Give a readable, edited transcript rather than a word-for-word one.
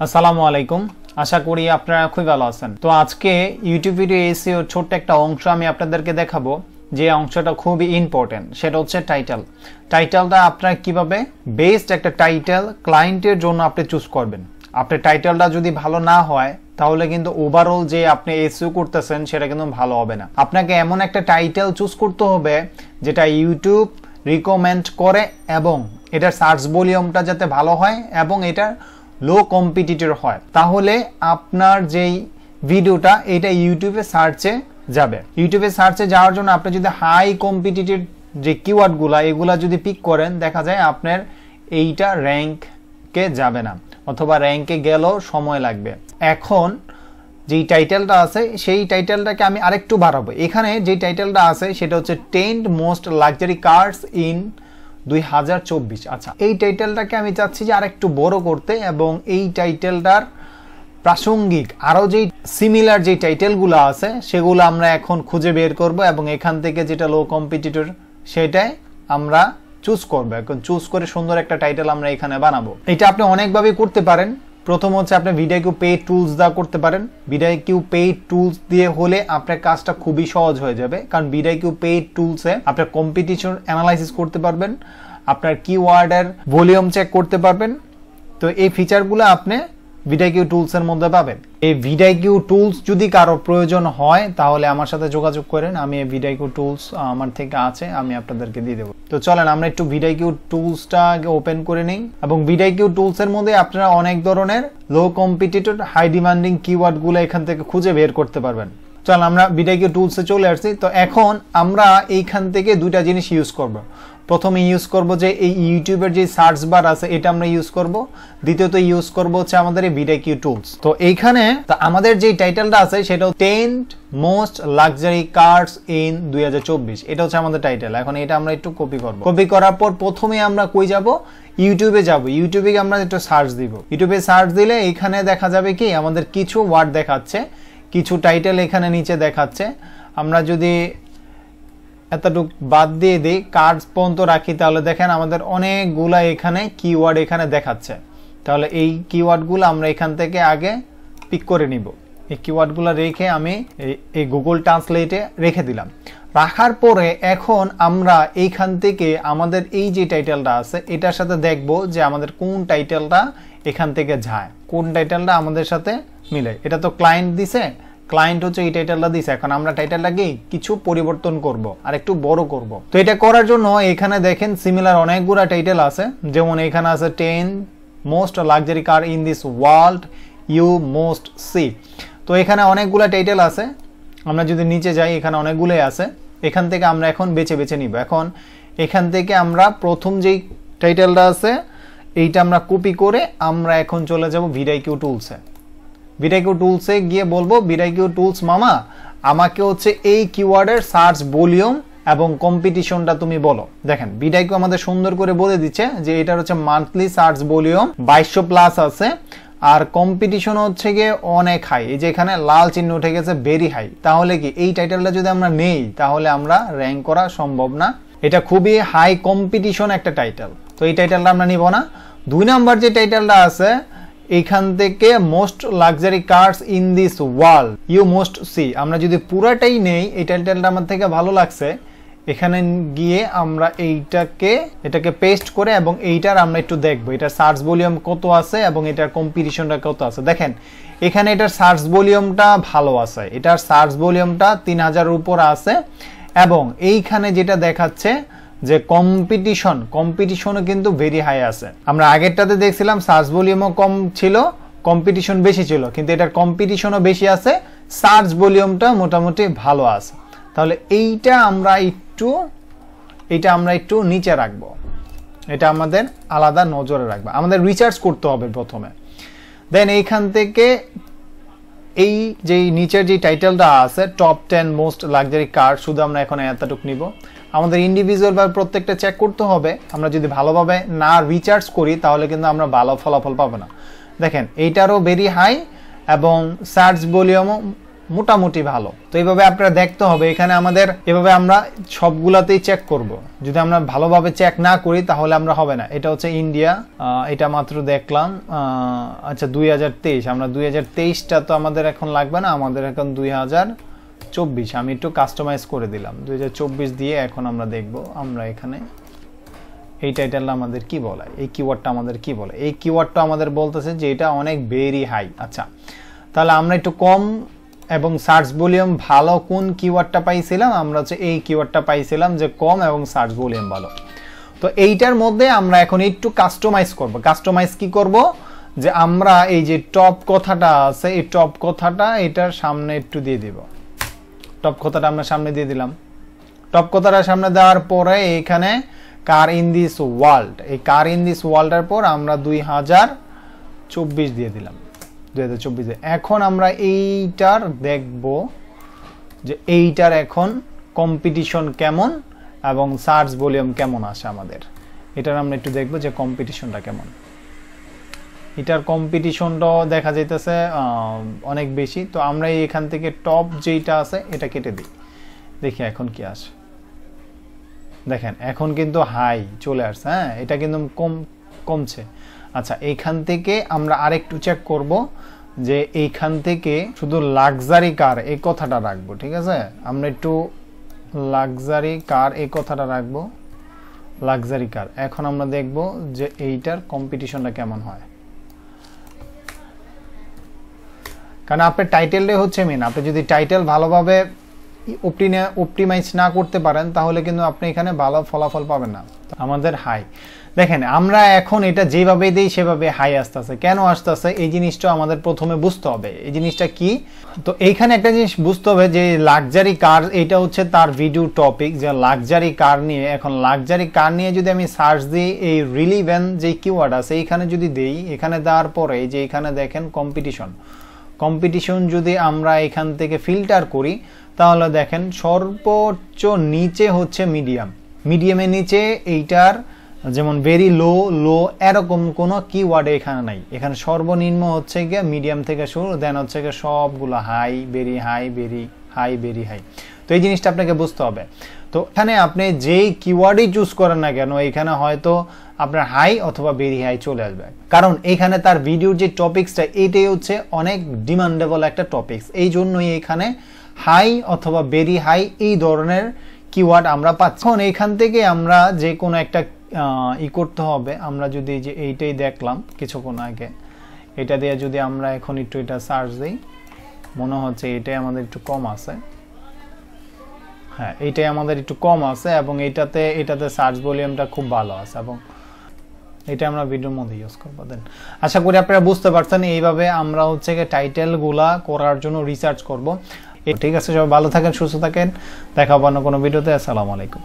আসসালামু আলাইকুম, আশা করি আপনারা খুব ভালো আছেন। তো আজকে ইউটিউব ভিডিও এসইও ছোট্ট একটা অংশ আমি আপনাদেরকে দেখাবো, যে অংশটা খুবই ইম্পর্টেন্ট। সেটা হচ্ছে টাইটেলটা আপনারা কিভাবে বেস্ট একটা টাইটেল ক্লায়েন্টের জন্য আপনি চুজ করবেন। আপনার টাইটেলটা যদি ভালো না হয় তাহলে কিন্তু ওভারঅল যে আপনি এসইও করতেছেন সেটা কিন্তু ভালো হবে না। আপনাকে এমন একটা টাইটেল চুজ করতে হবে যেটা ইউটিউব রিকমেন্ড করে এবং এটার সার্চ ভলিউমটা যাতে ভালো হয় এবং এটা লো কম্পিটিটর হয়, তাহলে আপনার যেই ভিডিওটা এটা ইউটিউবে সার্চে যাবে। ইউটিউবে সার্চে যাওয়ার জন্য আপনি যদি হাই কম্পিটিটিভ যে কিওয়ার্ডগুলা এগুলা যদি পিক করেন, দেখা যায় আপনার এইটা র্যাঙ্কে যাবে না, অথবা র্যাঙ্কে গেলেও সময় লাগবে। এখন যেই টাইটেলটা আছে সেই টাইটেলটাকে আমি আরেকটু বাড়াবো। এখানে যে টাইটেলটা আছে সেটা হচ্ছে 10 মোস্ট লাক্সারি কার্স ইন 2024। আচ্ছা, এই টাইটেলটাকে আমি চাচ্ছি যে আরেকটু বড় করতে, এবং এই টাইটেলটার প্রাসঙ্গিক আরো যেই সিমিলার যে টাইটেলগুলো আছে সেগুলো আমরা এখন খুঁজে বের করব, এবং এখান থেকে যেটা লো কম্পিটিটর সেটাই আমরা চুজ করব। এখন চুজ করে সুন্দর একটা টাইটেল আমরা এখানে বানাবো। এটা আপনি অনেকভাবে করতে পারেন। প্রথম হচ্ছে আপনি ভিডিওকিউ পেইড টুলস দা করতে পারেন। ভিডিওকিউ পেইড টুলস দিয়ে হলে আপনার কাজটা খুবই সহজ হয়ে যাবে, কারণ ভিডিওকিউ পেইড টুলসে আপনার কম্পিটিশন অ্যানালাইসিস করতে পারবেন, আপনার কিওয়ার্ডের ভলিউম চেক করতে পারবেন। তো এই ফিচারগুলো আপনি ভিডিওকিউ টুলসের মধ্যে পাবেন। এই ভিডিওকিউ টুলস যদি কারো প্রয়োজন হয় তাহলে আমার সাথে যোগাযোগ করেন। আমি এই ভিডিওকিউ টুলস আমার থেকে আছে, আমি আপনাদেরকে দিয়ে দেবো। তো চলেন আমরা একটু ভিডিওকিউ টুলসটা আগে ওপেন করে নিই, এবং ভিডিওকিউ টুলসের মধ্যে আপনারা অনেক ধরনের লো কম্পিটিটর হাই ডিমান্ডিং কিওয়ার্ডগুলো এখান থেকে খুঁজে বের করতে পারবেন। চল আমরা ভিডিওকিউ টুলসে চলে আসছি। তো এখন আমরা এইখান থেকে দুইটা জিনিস ইউজ করব। প্রথমে ইউজ করব যে এই ইউটিউবের যে সার্চ বার আছে এটা আমরা ইউজ করব। দ্বিতীয়ত ইউজ করব হচ্ছে আমাদের এই ভিডিওকিউ টুলস। তো এইখানে আমাদের যে টাইটেলটা আছে সেটা 10 মোস্ট লাক্সারি কার্স ইন 2024, এটা হচ্ছে আমাদের টাইটেল। এখন এটা আমরা একটু কপি করব। কপি করার পর প্রথমে আমরা কই যাব, ইউটিউবে যাব। ইউটিউবে আমরা একটু সার্চ দিব। ইউটিউবে সার্চ দিলে এখানে দেখা যাবে কি আমাদের কিছু ওয়ার্ড দেখাচ্ছে, কিছু টাইটেল এখানে নিচে দেখাচ্ছে। আমরা যদি এতটুক বাদ দিয়ে দিই, কার্ডস পর্যন্ত রাখি, তাহলে দেখেন আমাদের অনেকগুলা এখানে কিওয়ার্ড এখানে দেখাচ্ছে। তাহলে এই কিওয়ার্ডগুলো আমরা এখান থেকে আগে পিক করে নিব। এই কিওয়ার্ডগুলো রেখে আমি এই গুগল ট্রান্সলেটে রেখে দিলাম। রাখার পরে এখন আমরা এইখান থেকে আমাদের এই যে টাইটেলটা আছে এটার সাথে দেখব যে আমাদের কোন টাইটেলটা এখান থেকে যায়, কোন টাইটেলটা আমাদের সাথে মিলে। এটা তো ক্লায়েন্ট দিছে, ক্লায়েন্ট হচ্ছে এই টাইটেলটা দিছে। এখন আমরা টাইটেলটাকে কিছু পরিবর্তন করব আর একটু বড় করব। তো এটা করার জন্য এখানে দেখেন সিমিলার অনেকগুলো টাইটেল আছে, যেমন এখানে আছে 10 most luxury car in this world you must see. তো এখানে অনেকগুলো টাইটেল আছে। আমরা যদি নিচে যাই এখানে অনেকগুলোই আছে। এখান থেকে আমরা এখন বেছে বেছে নিব। এখন এখান থেকে আমরা প্রথম যেই টাইটেলটা আছে এইটা আমরা কপি করে আমরা এখন চলে যাব ভিডিওকিউ টুলসে। ভিডিওকিউ টুলসে গিয়ে বলবো, ভিডিওকিউ টুলস মামা আমাকে হচ্ছে এই কিওয়ার্ডের সার্চ ভলিউম এবং কম্পিটিশনটা তুমি বলো। দেখেন ভিডিওকিউ আমাদের সুন্দর করে বলে দিচ্ছে যে এটার হচ্ছে মান্থলি সার্চ ভলিউম 2200 প্লাস আছে, আর কম্পিটিশন হচ্ছে গিয়ে অনেক হাই। এই যে এখানে লাল চিহ্ন উঠে গেছে ভেরি হাই। তাহলে কি এই টাইটেলটা যদি আমরা নেই তাহলে আমরা র্যাঙ্ক করা সম্ভব না। এটা খুবই হাই কম্পিটিশন একটা টাইটেল, তো এই টাইটেলটা আমরা নিব না। 2 নাম্বার যে টাইটেলটা আছে এখান থেকে most luxury cars in this world you must see, আমরা যদি পুরাটাই নেই, এই টাইটেলটা আমার থেকে ভালো লাগছে, এখানে গিয়ে আমরা এটাকে পেস্ট করে এবং এইটার আমরা একটু দেখবো এটার সার্চ ভলিউম কত আছে এবং এটার কম্পিটিশনটা কত আছে। দেখেন এখানে এটার সার্চ ভলিউমটা ভালো আছে, এটার সার্চ ভলিউমটা 3000 এর উপর আছে, এবং এইখানে যেটা দেখাচ্ছে যে কম্পিটিশনও কিন্তু ভেরি হাই আছে। আমরা আগেরটাতে দেখছিলাম সার্চ ভলিউমও কম ছিল, কম্পিটিশন বেশি ছিল, কিন্তু এটার কম্পিটিশনও বেশি আছে, সার্চ ভলিউমটা মোটামুটি ভালো আছে। তাহলে এইটা আমরা একটু নিচে রাখবো, এটা আমাদের আলাদা নজরে রাখবো। আমাদের রিসার্চ করতে হবে প্রথমে, দেন এইখান থেকে এই যে নিচের যে টাইটেলটা আছে টপ 10 মোস্ট লাক্সারি কার, শুধু আমরা এখন এতটুক নিব। আমাদের ইন্ডিভিজুয়াল ভাবে প্রত্যেকটা চেক করতে হবে। আমরা যদি ভালোভাবে না রিসার্চ করি তাহলে কিন্তু আমরা ভালো ফলাফল পাবো না। দেখেন এইটারও ভেরি হাই এবং সার্চ ভলিউমও মোটামুটি ভালো। তো এইভাবে আপনারা দেখতে হবে, এখানে আমাদের এভাবে আমরা সবগুলাতেই চেক করব। যদি আমরা ভালোভাবে চেক না করি তাহলে আমরা হবে না। এটা হচ্ছে ইন্ডিয়া, এটা মাত্র দেখলাম। আচ্ছা 2023, আমরা 2023টা তো আমাদের এখন লাগবে না, আমাদের এখন 2024। আমি একটু কাস্টমাইজ করে দিলাম 2024 দিয়ে। এখন আমরা দেখব আমরা এখানে এই টাইটেলটা আমাদের কি বলে, এই কিওয়ার্ডটা আমাদের কি বলে। এই কিওয়ার্ডটা আমাদের বলতেছে যে এটা অনেক ভেরি হাই। আচ্ছা তাহলে আমরা একটু কম এবং সার্চ ভলিউম ভালো কোন কিওয়ার্ডটা পাইছিলাম, আমরা হচ্ছে এই কিওয়ার্ডটা পাইছিলাম যে কম এবং সার্চ ভলিউম ভালো। তো এইটার মধ্যে আমরা এখন একটু কাস্টমাইজ করব। কাস্টমাইজ কি করব, যে আমরা এই যে টপ কথাটা আছে, এই টপ কথাটা এটার সামনে একটু দিয়ে দিব। টপ কথাটা আমরা সামনে দিয়ে দিলাম। টপ কথাটা সামনে দেওয়ার পরে এখানে কার ইন দিস ওয়ার্ল্ড, এই কার ইন দিস ওয়ার্ল্ডের পর আমরা 2024 দিয়ে দিলাম, 2024। এখন আমরা এইটার দেখব যে এইটার এখন কম্পিটিশন কেমন এবং সার্চ ভলিউম কেমন আসে আমাদের। এটার আমরা একটু দেখব যে কম্পিটিশনটা কেমন। এটার কম্পিটিশনটাও দেখা যাইতেছে অনেক বেশি। তো আমরা এখান থেকে টপ যেটা আছে এটা কেটে দিই, দেখি এখন কি আসে। দেখেন এখন কিন্তু হাই চলে আসছে, হ্যাঁ এটা কিন্তু কমছে। আচ্ছা এইখান থেকে আমরা আরেকটু চেক করব যে এইখান থেকে শুধু লাক্সারি কার এই কথাটা রাখবো, ঠিক আছে। আমরা একটু লাক্সারি কার এই কথাটা রাখবো, লাক্সারি কার। এখন আমরা দেখব যে এইটার কম্পিটিশনটা কেমন হয়, কারণ আপনার টাইটেলটাই হচ্ছে মেন। আপনি যদি টাইটেল ভালোভাবে অপটিমাইজ না করতে পারেন তাহলে কিন্তু আপনি এখানে ভালো ফলাফল পাবেন না। আমাদের হাই দেখেন, আমরা এখন এটা যেভাবে দিই সেভাবে হাই আসতেছে। কেন আসতেছে এই জিনিসটা আমাদের প্রথমে বুঝতে হবে। এই জিনিসটা কি, তো এইখানে একটা জিনিস বুঝতে হবে যে লাক্সারি কার এটা হচ্ছে তার ভিডিও টপিক, যে লাক্সারি কার নিয়ে। এখন লাক্সারি কার নিয়ে যদি আমি সার্চ দিই, এই রিলিভেন্ট যে কিওয়ার্ড আছে এইখানে যদি দেই, এখানে দেওয়ার পরে যে এখানে দেখেন কম্পিটিশন যদি আমরা এখান থেকে ফিল্টার করি তাহলে দেখেন সর্বোচ্চ নিচে হচ্ছে মিডিয়ামের নিচে এইটার যেমন ভেরি লো এরকম কোনো কিওয়ার্ড এখানে নাই। এখানে সর্বনিম্ন হচ্ছে গিয়ে মিডিয়াম থেকে শুরু, দেন হচ্ছে গিয়ে সবগুলো high, very high, very high, very high. তো এই জিনিসটা আপনাকে বুঝতে হবে। তো এখানে আপনি যেই কিওয়ার্ডই চুজ করেন না কেন এখানে হয়তো আপনার হাই অথবা ভেরি হাই চলে আসবে, কারণ এখানে তার ভিডিওর যে টপিক্সটা এটাই হচ্ছে অনেক ডিমান্ডেবল একটা টপিক্স। এই জন্যই এখানে হাই অথবা ভেরি হাই এই ধরনের কিওয়ার্ড আমরা পাচ্ছি। এখন এইখান থেকে আমরা যে কোনো একটা করতে হবে। আমরা যদি যে এইটাই দেখলাম কিছুক্ষণ আগে, এটা দিয়ে যদি আমরা এখন একটু এটা সার্চ দিই, মনে হচ্ছে এটাই আমাদের একটু কম আছে। হ্যাঁ এইটাই আমাদের একটু কম আছে এবং এটাতে সার্চ ভলিউমটা খুব ভালো আছে এবং এটা আমরা ভিডিওর মধ্যে ইউজ করবো। দেন আশা করি আপনারা বুঝতে পারছেন এইভাবে আমরা হচ্ছে টাইটেলগুলা করার জন্য রিসার্চ করব। ঠিক আছে, সবাই ভালো থাকেন, সুস্থ থাকেন, দেখা হবে অন্য কোনো ভিডিওতে। আসসালামু আলাইকুম।